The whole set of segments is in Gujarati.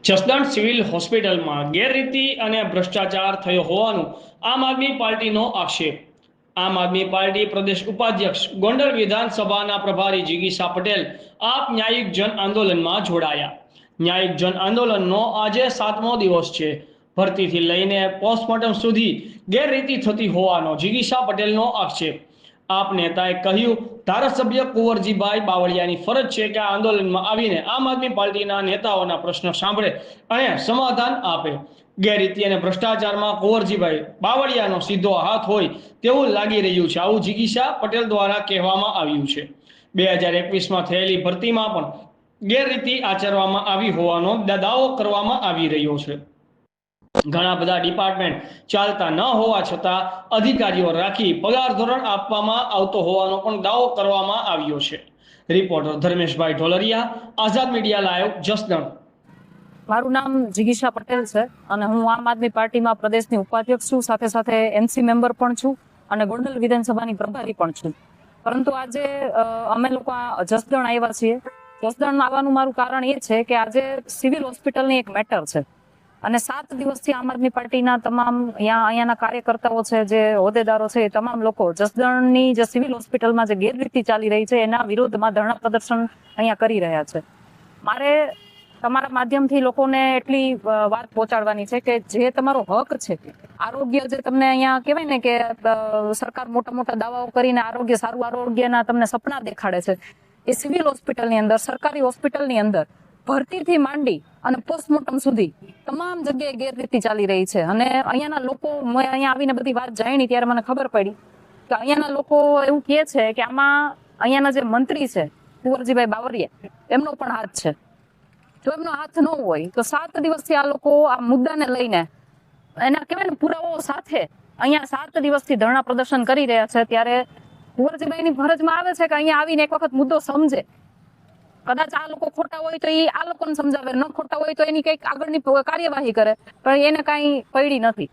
જસદણ સિવિલ હોસ્પિટલમાં ગેરરીતિ અને ભ્રષ્ટાચાર થયો હોવાનું આમ આદમી પાર્ટીનો આક્ષેપ. આમ આદમી પાર્ટી પ્રદેશ ઉપાધ્યક્ષ ગોંડલ વિધાનસભાના પ્રભારી જિગીશા પટેલ આપ ન્યાયિક જન આંદોલનમાં જોડાયા. ન્યાયિક જન આંદોલનનો આજે 7મો દિવસ છે. ભરતીથી લઈને પોસ્ટમોર્ટમ સુધી ગેરરીતિ થતી હોવાનો જિગીશા પટેલનો આક્ષેપ. આપ નેતાએ કહ્યું, ધારાસભ્ય કુંવરજીભાઈ બાવળિયાની ફરજ છે કે આ આંદોલનમાં આવીને આમ આદમી પાર્ટીના નેતાઓના પ્રશ્નો સાંભળે અને સમાધાન આપે. ગેરરીતિ અને ભ્રષ્ટાચારમાં કુંવરજીભાઈ બાવળિયાનો સીધો હાથ હોય તેવું લાગી રહ્યું છે, આવું જિગીશા પટેલ દ્વારા કહેવામાં આવ્યું છે. 2021માં થયેલી ભરતીમાં પણ ગેરરીતિ આચરવામાં આવી હોવાનો દાવો કરવામાં આવી રહ્યો છે. ઘણા બધા ડિપાર્ટમેન્ટ ચાલતા ન હોવા છતાં અધિકારીઓ રાખી પગાર ધોરણ આપવામાં આવતો હોવાનો પણ દાવો કરવામાં આવ્યો છે. રિપોર્ટર ધર્મેશભાઈ ઢોલરિયા, આઝાદ મીડિયા લાઈવ, જસદણ. મારું નામ જિગીશા પટેલ છે અને હું આમ આદમી પાર્ટીમાં પ્રદેશની ઉપાધ્યક્ષ છું, સાથે સાથે એમસી મેમ્બર પણ છું અને ગોંડલ વિધાનસભાની પ્રભારી પણ છું. પરંતુ આજે અમે લોકો જસદણ આવ્યા છીએ. જસદણ આવવાનું મારું કારણ એ છે કે આજે સિવિલ હોસ્પિટલની એક મેટર છે અને 7 દિવસથી આમ આદમી પાર્ટીના તમામ અહીંયાના કાર્યકર્તાઓ છે, જે હોદ્દેદારો છે, એ તમામ લોકો જસદણની જે સિવિલ હોસ્પિટલમાં જે ગેરરીતિ ચાલી રહી છે એના વિરોધમાં ધરણા પ્રદર્શન અહીંયા કરી રહ્યા છે. મારે તમારા માધ્યમથી લોકોને એટલી વાત પહોંચાડવાની છે કે જે તમારો હક છે, આરોગ્ય જે તમને અહીંયા કહેવાય ને કે સરકાર મોટા મોટા દાવાઓ કરીને સારું આરોગ્યના તમને સપના દેખાડે છે, એ સિવિલ હોસ્પિટલની અંદર, સરકારી હોસ્પિટલની અંદર ભરતીથી માંડી અને પોસ્ટમોર્ટમ સુધી તમામ જગ્યાએ ગેરરીતિ ચાલી રહી છે. અને અહીંયાના લોકો, મેં અહીંયા આવીને બધી વાત જાણી ત્યારે મને ખબર પડી કે અહીંયાના લોકો એવું કહે છે કે આમાં અહીંયાના જે મંત્રી છે કુંવરજીભાઈ બાવળિયા, એમનો પણ હાથ છે. જો એમનો હાથ ન હોય તો 7 દિવસથી આ લોકો આ મુદ્દાને લઈને એના કહેવાય ને પુરાવાઓ સાથે અહીંયા 7 દિવસથી ધરણા પ્રદર્શન કરી રહ્યા છે. ત્યારે કુંવરજીભાઈની ફરજમાં આવે છે કે અહીંયા આવીને એક વખત મુદ્દો સમજે. કદાચ આ લોકો ખોટા હોય તો એ આ લોકોને સમજાવે, ન ખોટા હોય તો એની કંઈક આગળની કાર્યવાહી કરે, પણ એને કાંઈ પડી નથી.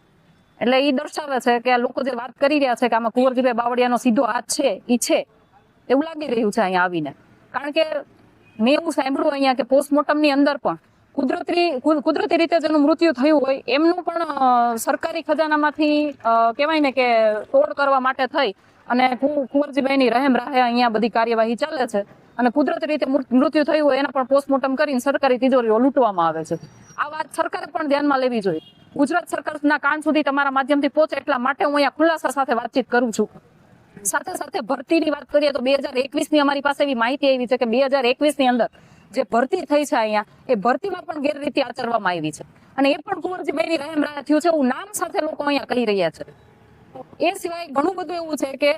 એટલે એ દર્શાવે છે કે આ લોકો જે વાત કરી રહ્યા છે કે આમાં કુંવરજીભાઈ બાવળિયાનો સીધો હાથ છે, એ છે એવું લાગી રહ્યું છે અહીંયા આવીને. કારણ કે મેં એવું સાંભળ્યું અહીંયા કે પોસ્ટમોર્ટમની અંદર પણ કુદરતી રીતે જેનું મૃત્યુ થયું હોય એમનું પણ સરકારી ખજાનામાંથી કહેવાય ને કે તોડ કરવા માટે થઈ અને કુંવરજીભાઈની રહેમ રાહે અહીંયા બધી કાર્યવાહી ચાલે છે અને કુદરતી રીતે મૃત્યુ થયું હોય એના પણ પોસ્ટમોર્ટમ કરીને સરકારી તિજોરીઓ લૂંટવામાં આવે છે. આ વાત સરકારે પણ ધ્યાનમાં લેવી જોઈએ. ગુજરાત સરકારના કાન સુધી તમારા માધ્યમથી પહોંચે એટલા માટે હું અહીંયા ખુલાસા સાથે વાતચીત કરું છું. સાથે સાથે ભરતીની વાત કરીએ તો 2021ની અમારી પાસે એવી માહિતી આવી છે કે 2021ની અંદર જે ભરતી થઈ છે અહીંયા, એ ભરતીમાં પણ ગેરરીતિ આચરવામાં આવી છે અને એ પણ કુંવરજીભાઈની રહેમ રાહ થયું છે એવું નામ સાથે લોકો અહીંયા કહી રહ્યા છે. એ સિવાય ઘણું બધું એવું છે કે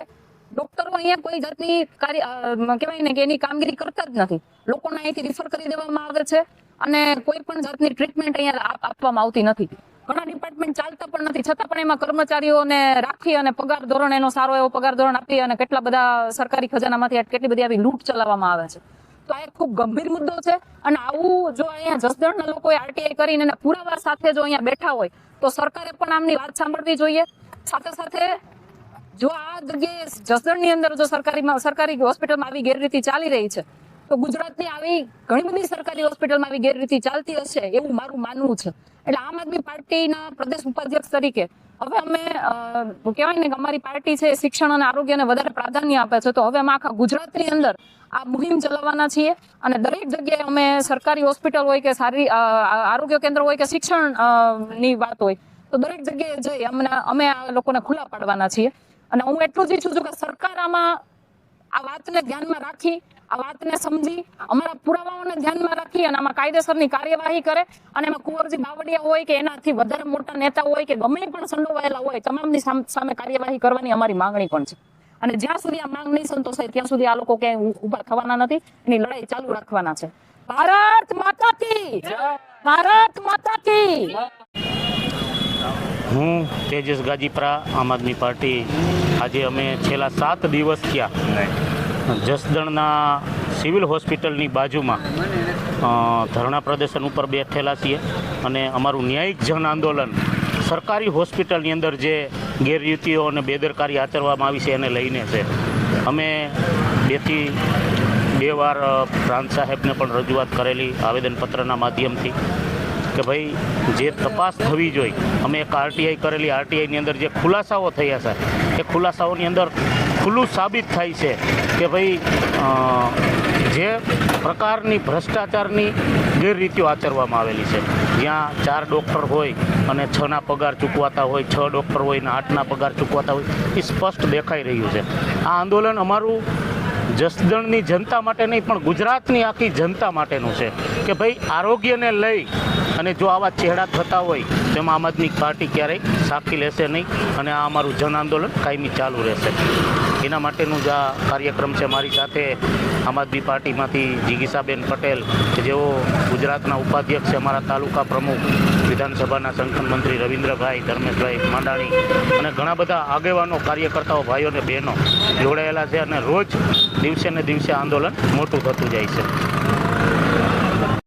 ડોક્ટરો અહીંયા કોઈ જાતની કહેવાય ને કે એની કામગીરી કરતા જ નથી. લોકોને અહીંથી રિફર કરી દેવામાં આવે છે અને કોઈ પણ જાતની ટ્રીટમેન્ટ અહીંયા આપવામાં આવતી નથી. ઘણા ડિપાર્ટમેન્ટ ચાલતા પણ નથી, છતાં પણ એમાં કર્મચારીઓને રાખી અને પગાર ધોરણ, એનો સારો એવો પગાર ધોરણ આપી અને કેટલા બધા સરકારી ખજાનામાંથી કેટલી બધી આવી લૂંટ ચલાવવામાં આવે છે. તો આ એક ખૂબ ગંભીર મુદ્દો છે અને આવું જો અહીંયા જસદણના લોકોએ આરટીઆઈ કરીને એના પુરાવા સાથે જો અહીંયા બેઠા હોય તો સરકારે પણ આમની વાત સાંભળવી જોઈએ. સાથે સાથે જો આ જગ્યાએ જસદણની અંદર જો સરકારી હોસ્પિટલમાં આવી ગેરરીતિ ચાલી રહી છે તો ગુજરાતની આવી ઘણી બધી સરકારી હોસ્પિટલમાં આવી ગેરરીતિ ચાલતી હશે એવું મારું માનવું છે. એટલે આમ આદમી પાર્ટીના પ્રદેશ ઉપાધ્યક્ષ તરીકે હવે અમે કહેવાય ને કે અમારી પાર્ટી છે શિક્ષણ અને આરોગ્યને વધારે પ્રાધાન્ય આપે છે, તો હવે અમે આખા ગુજરાતની અંદર આ મુહિમ ચલાવવાના છીએ અને દરેક જગ્યાએ અમે સરકારી હોસ્પિટલ હોય કે સારી આરોગ્ય કેન્દ્ર હોય કે શિક્ષણની વાત હોય તો દરેક જગ્યાએ જઈ અમે આ લોકોને ખુલ્લા પાડવાના છીએ. અને હું એટલું જ ઈચ્છું છું કે સરકાર આમાં આ વાતને ધ્યાનમાં રાખી, આ વાતને સમજી, અમારા પુરાવાઓને ધ્યાનમાં રાખી અને આમાં કાયદેસરની કાર્યવાહી કરે અને એમાં કુંવરજી બાવળિયા હોય કે એનાથી વધારે મોટા નેતા હોય કે ગમે પણ સંડોવાયેલા હોય, તમામની સામે કાર્યવાહી કરવાની અમારી માંગણી પણ છે. અને જ્યાં સુધી આ માંગ નહીં સંતોષાય ત્યાં સુધી આ લોકો ક્યાંય ઉભા થવાના નથી, એની લડાઈ ચાલુ રાખવાના છે. ભારત માતા કી જય! ભારત માતા કી! હું તેજસ ગાજીપરા, આમ આદમી પાર્ટી. આજે અમે છેલ્લા 7 દિવસ થયા જસદણના સિવિલ હોસ્પિટલની બાજુમાં ધરણા પ્રદર્શન ઉપર બેઠેલા છીએ અને અમારું ન્યાયિક જન આંદોલન સરકારી હોસ્પિટલની અંદર જે ગેરરીતિઓ અને બેદરકારી આચરવામાં આવી છે એને લઈને છે. અમે 2 થી 2 વાર પ્રાંત સાહેબને પણ રજૂઆત કરેલી આવેદનપત્રના માધ્યમથી. કે ભાઈ જે તપાસ થવી જોઈએ, અમે એક આરટીઆઈ કરેલી, આરટીઆઈની અંદર જે ખુલાસાઓ થયા છે એ ખુલાસાઓની અંદર ખુલ્લું સાબિત થાય છે કે ભાઈ જે પ્રકારની ભ્રષ્ટાચારની ગેરરીતિઓ આચરવામાં આવેલી છે, જ્યાં 4 ડૉક્ટર હોય અને 6ના પગાર ચૂકવાતા હોય, 6 ડૉક્ટર હોય અને 8ના પગાર ચૂકવાતા હોય, એ સ્પષ્ટ દેખાઈ રહ્યું છે. આ આંદોલન અમારું જસદણની જનતા માટે નહીં પણ ગુજરાતની આખી જનતા માટેનું છે કે ભાઈ આરોગ્યને લઈ અને જો આવા ચેડા થતા હોય તેમાં આમ આદમી પાર્ટી ક્યારેય સાખી લેશે નહીં અને આ અમારું જન આંદોલન કાયમી ચાલુ રહેશે. એના માટેનું જ આ કાર્યક્રમ છે. મારી સાથે આમ આદમી પાર્ટીમાંથી જિગીસાબેન પટેલ કે જેઓ ગુજરાતના ઉપાધ્યક્ષ છે, અમારા તાલુકા પ્રમુખ, વિધાનસભાના સંગઠન મંત્રી રવિન્દ્રભાઈ, ધર્મેશભાઈ માંડાણી અને ઘણા બધા આગેવાનો, કાર્યકર્તાઓ, ભાઈઓ અને બહેનો જોડાયેલા છે અને રોજ દિવસે ને દિવસે આંદોલન મોટું થતું જાય છે.